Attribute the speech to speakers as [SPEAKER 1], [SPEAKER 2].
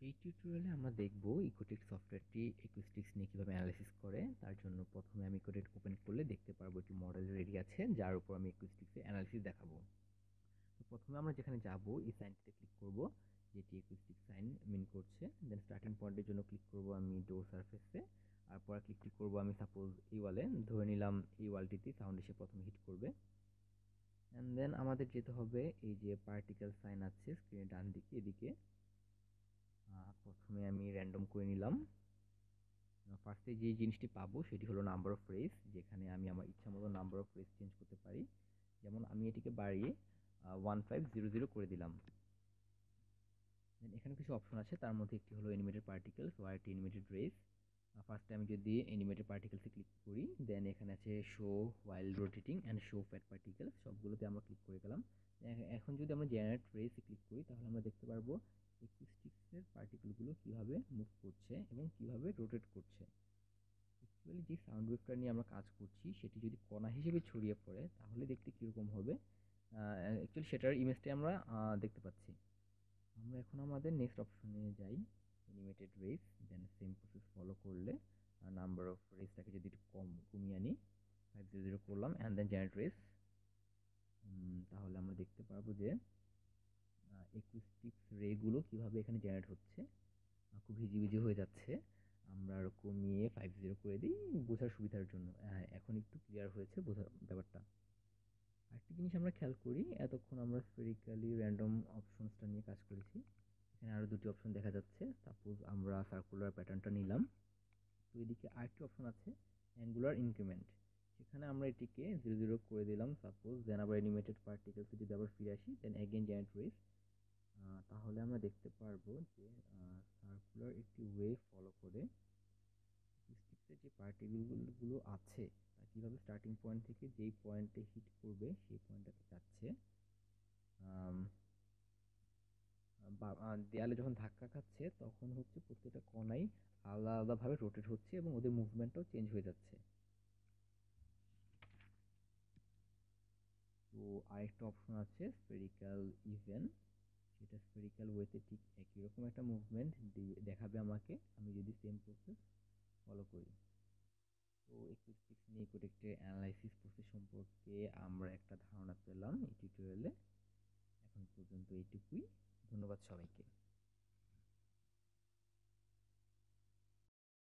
[SPEAKER 1] এই টিউটোরিয়ালে আমরা দেখব ইকোটেক সফটওয়্যারটি অ্যাকুস্টিক্স নিয়ে কীভাবে অ্যানালাইসিস করে। তার জন্য প্রথমে আমি ইকোটেক ওপেন করলে দেখতে পারবো একটি মডেল রেডি আছে, যার উপর আমি অ্যাকুস্টিক্সে অ্যানালাইসিস দেখাবো। তো প্রথমে আমরা যেখানে যাব এই সাইনটিতে ক্লিক করব, যেটি অ্যাকুস্টিক সাইন মিন করছে। দেন স্টার্টিং পয়েন্টের জন্য ক্লিক করব আমি ডোর সারফেসে, আর পরে ক্লিক করব আমি সাপোজ এই ওয়ালে, ধরে নিলাম এই ওয়ালটিতে সাউন্ড এসে প্রথমে হিট করবে। অ্যান্ড দেন আমাদের যেতে হবে এই যে পার্টিকেল সাইন আছে স্ক্রিনের ডান দিকে, এদিকে প্রথমে আমি র্যান্ডম করে নিলাম। ফার্স্টে যে জিনিসটি পাবো সেটি হলো নাম্বার অফ রেস, যেখানে আমি আমার ইচ্ছা মতো নাম্বার অফ রেস চেঞ্জ করতে পারি। যেমন আমি এটিকে বাড়িয়ে 1500 করে দিলাম। দেন এখানে কিছু অপশন আছে, তার মধ্যে একটি হলো অ্যানিমেটেড পার্টিকেলস ও আরেকটি অ্যানিমেটেড রেস। ফার্স্টে আমি যদি অ্যানিমেটেড পার্টিকেলসে ক্লিক করি, দেন এখানে আছে show while rotating and show fat particles, সবগুলোতে আমরা ক্লিক করে গেলাম। এখন যদি আমরা জেনারেট রেসে ক্লিক করি, তাহলে আমরা দেখতে পারবো অ্যাকুস্টিক্সের পার্টিকেলগুলো কীভাবে মুভ করছে এবং কীভাবে রোটেট করছে। অ্যাকচুয়ালি যে সাউন্ড ওয়েভটা নিয়ে আমরা কাজ করছি সেটি যদি কণা হিসেবে ছড়িয়ে পড়ে তাহলে দেখতে কীরকম হবে, অ্যাকচুয়ালি সেটার ইমেজটাই আমরা দেখতে পাচ্ছি। আমরা এখন আমাদের নেক্সট অপশনে যাই, অ্যানিমেটেড রেস। দেন সেম প্রসেস ফলো করলে নাম্বার অফ রেসটাকে যদি একটু কমিয়ে আনি, 500 করলাম অ্যান্ড দেন জেনারেট রেস, তাহলে আমরা দেখতে পারবো যে অ্যাকুস্টিক্স রেগুলো কীভাবে এখানে জেনারেট হচ্ছে, খুব হিজিবিজি হয়ে যাচ্ছে। আমরা আরও কমিয়ে 50 করে দিই বোঝার সুবিধার জন্য। হ্যাঁ, এখন একটু ক্লিয়ার হয়েছে বোঝার ব্যাপারটা। আরেকটি জিনিস আমরা খেয়াল করি, এতক্ষণ আমরা স্ফেরিক্যালি র্যান্ডম অপশনসটা নিয়ে কাজ করেছি। এখানে আরও দুটি অপশন দেখা যাচ্ছে। সাপোজ আমরা সার্কুলার প্যাটার্নটা নিলাম, তো এদিকে আরেকটি অপশন আছে অ্যাঙ্গুলার ইনক্রিমেন্ট, সেখানে আমরা এটিকে 0 করে দিলাম সাপোজ। দেন আবার অ্যানিমেটেড পার্টিকেলসে যদি আবার ফিরে আসি, দেন অ্যাগেন জেনারেট রেস, তাহলে আমরা দেখতে পারবো যে সার্কুলার একটি ওয়ে ফলো করে অ্যাকুস্টিক্সের যে পার্টিকেলগুলো আছে তা কীভাবে স্টার্টিং পয়েন্ট থেকে যেই পয়েন্টে হিট করবে সেই পয়েন্টটাতে যাচ্ছে। দেয়ালে যখন ধাক্কা খাচ্ছে তখন হচ্ছে প্রত্যেকটা কণাই আলাদা আলাদাভাবে রোটেট হচ্ছে এবং ওদের মুভমেন্টটাও চেঞ্জ হয়ে যাচ্ছে। তো আরেকটা অপশন আছে স্ফেরিক্যাল ইভেন, সেটা স্ফেরিক্যাল ওয়েতে ঠিক একই রকম একটা মুভমেন্ট দেখাবে আমাকে, আমি যদি সেম প্রসেস ফলো করি। তো অ্যাকুস্টিক্স নিয়ে ইকোটেকের অ্যানালাইসিস প্রসেস সম্পর্কে আমরা একটা ধারণা পেলাম এই টিউটোরিয়ালে। এখন পর্যন্ত এইটুকুই। ধন্যবাদ সবাইকে।